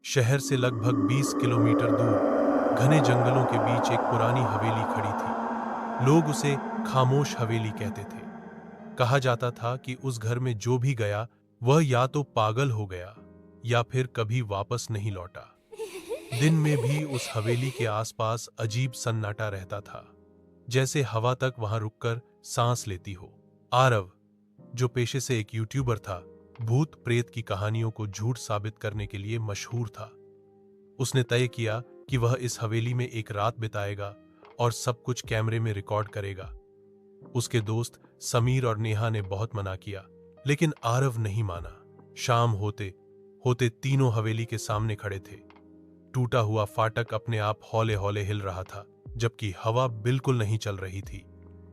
शहर से लगभग 20 किलोमीटर दूर घने जंगलों के बीच एक पुरानी हवेली खड़ी थी। लोग उसे खामोश हवेली कहते थे। कहा जाता था कि उस घर में जो भी गया वह या तो पागल हो गया या फिर कभी वापस नहीं लौटा। दिन में भी उस हवेली के आसपास अजीब सन्नाटा रहता था, जैसे हवा तक वहां रुककर सांस लेती हो। आरव, जो पेशे से एक यूट्यूबर था, भूत प्रेत की कहानियों को झूठ साबित करने के लिए मशहूर था। उसने तय किया कि वह इस हवेली में एक रात बिताएगा और सब कुछ कैमरे में रिकॉर्ड करेगा। उसके दोस्त समीर और नेहा ने बहुत मना किया, लेकिन आरव नहीं माना। शाम होते होते तीनों हवेली के सामने खड़े थे। टूटा हुआ फाटक अपने आप हौले हौले हिल रहा था, जबकि हवा बिल्कुल नहीं चल रही थी।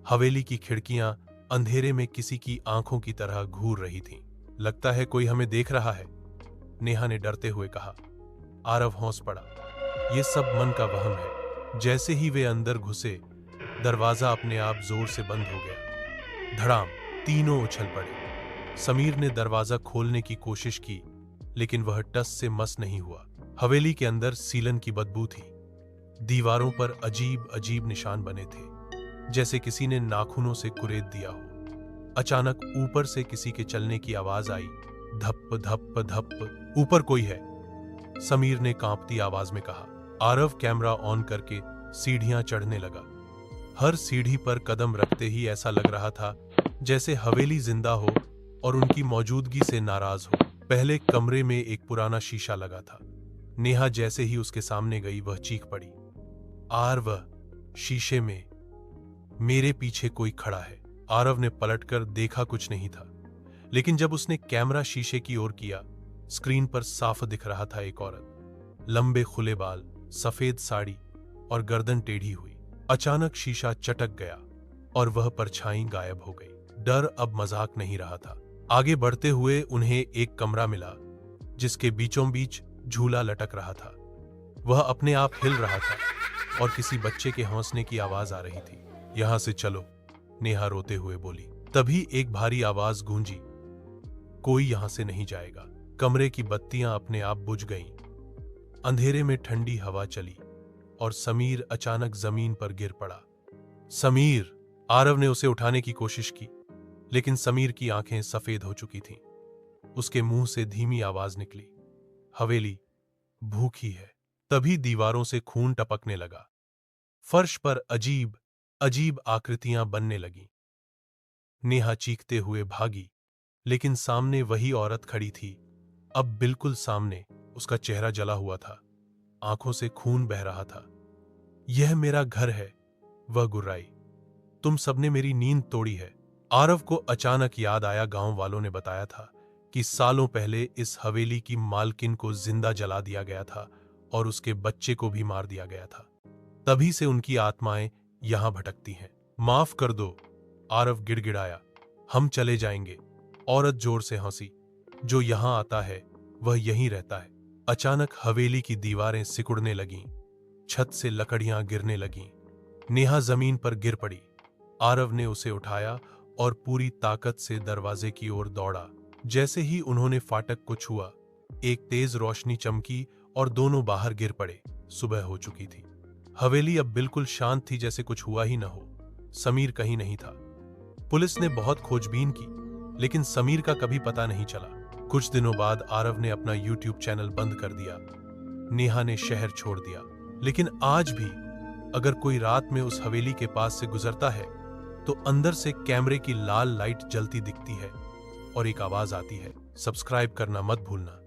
हवेली की खिड़कियां अंधेरे में किसी की आंखों की तरह घूर रही थीं। लगता है कोई हमें देख रहा है, नेहा ने डरते हुए कहा। आरव हौंस पड़ा। यह सब मन का वहम है। जैसे ही वे अंदर घुसे, दरवाजा अपने आप जोर से बंद हो गया। धड़ाम, तीनों उछल पड़े। समीर ने दरवाजा खोलने की कोशिश की, लेकिन वह टस से मस नहीं हुआ। हवेली के अंदर सीलन की बदबू थी। दीवारों पर अजीब अजीब निशान बने थे, जैसे किसी ने नाखूनों से कुरेद दिया हो। अचानक ऊपर से किसी के चलने की आवाज आई। धप धप धप। ऊपर कोई है, समीर ने कांपती आवाज में कहा। आरव कैमरा ऑन करके सीढ़ियां चढ़ने लगा। हर सीढ़ी पर कदम रखते ही ऐसा लग रहा था जैसे हवेली जिंदा हो और उनकी मौजूदगी से नाराज हो। पहले कमरे में एक पुराना शीशा लगा था। नेहा जैसे ही उसके सामने गई, वह चीख पड़ी। आरव, शीशे में मेरे पीछे कोई खड़ा है। आरव ने पलटकर देखा, कुछ नहीं था, लेकिन जब उसने कैमरा शीशे की ओर किया, स्क्रीन पर साफ दिख रहा था एक औरत। लंबे खुले बाल, सफेद साड़ी और गर्दन टेढ़ी हुई। अचानक शीशा चटक गया और वह परछाई गायब हो गई। डर अब मजाक नहीं रहा था। आगे बढ़ते हुए उन्हें एक कमरा मिला, जिसके बीचों बीच झूला लटक रहा था। वह अपने आप हिल रहा था और किसी बच्चे के हंसने की आवाज आ रही थी। यहां से चलो, नेहा रोते हुए बोली। तभी एक भारी आवाज गूंजी, कोई यहां से नहीं जाएगा। कमरे की बत्तियां अपने आप बुझ गईं। अंधेरे में ठंडी हवा चली और समीर अचानक जमीन पर गिर पड़ा। समीर! आरव ने उसे उठाने की कोशिश की, लेकिन समीर की आंखें सफेद हो चुकी थीं। उसके मुंह से धीमी आवाज निकली, हवेली भूखी है। तभी दीवारों से खून टपकने लगा। फर्श पर अजीब अजीब आकृतियां बनने लगीं। नेहा चीखते हुए भागी, लेकिन सामने वही औरत खड़ी थी। अब बिल्कुल सामने। उसका चेहरा जला हुआ था, आंखों से खून बह रहा था। यह मेरा घर है, वह गुर्राई। तुम सबने मेरी नींद तोड़ी है। आरव को अचानक याद आया, गांव वालों ने बताया था कि सालों पहले इस हवेली की मालकिन को जिंदा जला दिया गया था और उसके बच्चे को भी मार दिया गया था। तभी से उनकी आत्माएं यहां भटकती हैं। माफ कर दो, आरव गिड़गिड़ाया। हम चले जाएंगे। औरत जोर से हंसी। जो यहां आता है वह यहीं रहता है। अचानक हवेली की दीवारें सिकुड़ने लगीं, छत से लकड़ियां गिरने लगीं। नेहा जमीन पर गिर पड़ी। आरव ने उसे उठाया और पूरी ताकत से दरवाजे की ओर दौड़ा। जैसे ही उन्होंने फाटक को छुआ, एक तेज रोशनी चमकी और दोनों बाहर गिर पड़े। सुबह हो चुकी थी। हवेली अब बिल्कुल शांत थी, जैसे कुछ हुआ ही न हो। समीर कहीं नहीं था। पुलिस ने बहुत खोजबीन की, लेकिन समीर का कभी पता नहीं चला। कुछ दिनों बाद आरव ने अपना यूट्यूब चैनल बंद कर दिया। नेहा ने शहर छोड़ दिया। लेकिन आज भी अगर कोई रात में उस हवेली के पास से गुजरता है, तो अंदर से कैमरे की लाल लाइट जलती दिखती है और एक आवाज आती है, सब्सक्राइब करना मत भूलना।